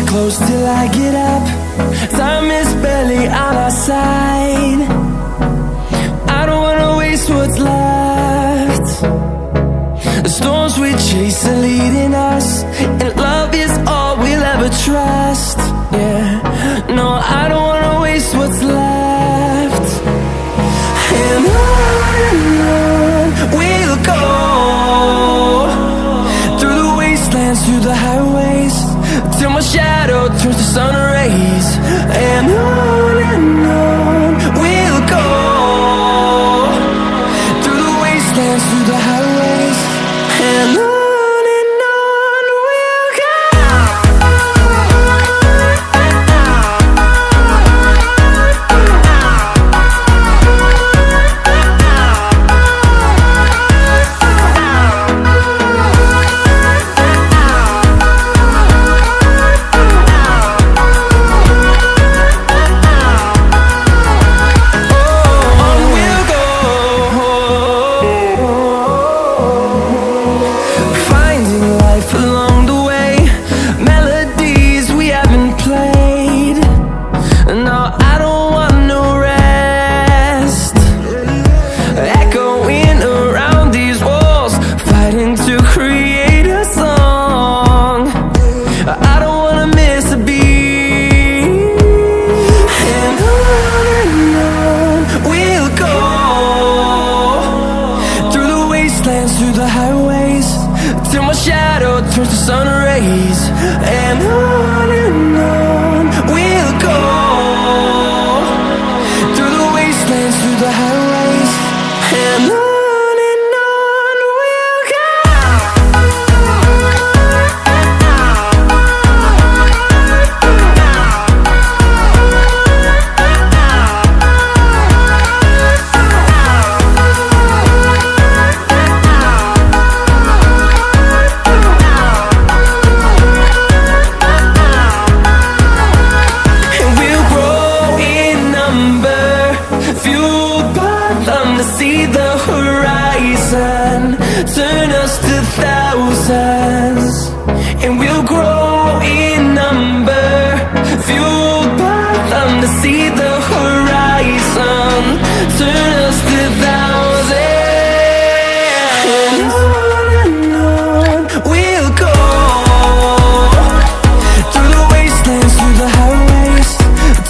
close till I get up. Time is barely on our side. I don't wanna waste what's left. The storms we chase are leading us, and love is all we'll ever trust. Yeah, no, I don't wanna waste what's left. And on we'll go, through the wastelands, through the highways, till my shadow turns to sun rays. And on we'll go, through the wastelands, through the highways, and on we'll go. Through the highways, till my shadow turns to sun rays. And on we'll go, through the wastelands, through the highways, and on we'll go. See the horizon, turn us to thousands, and we'll grow in number, fueled by them. To see the horizon, turn us to thousands, and on we'll go, through the wastelands, through the highways,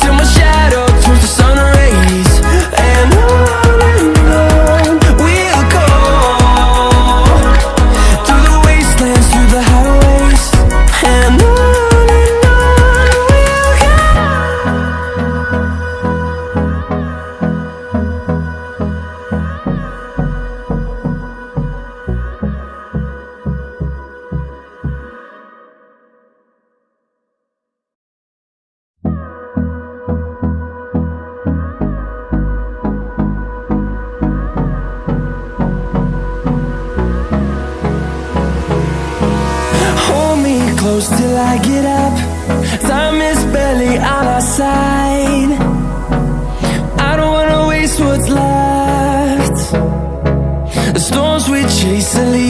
till my shadow turns to sun rays. And close till I get up. Time is barely on our side. I don't wanna waste what's left. The storms we chase are leading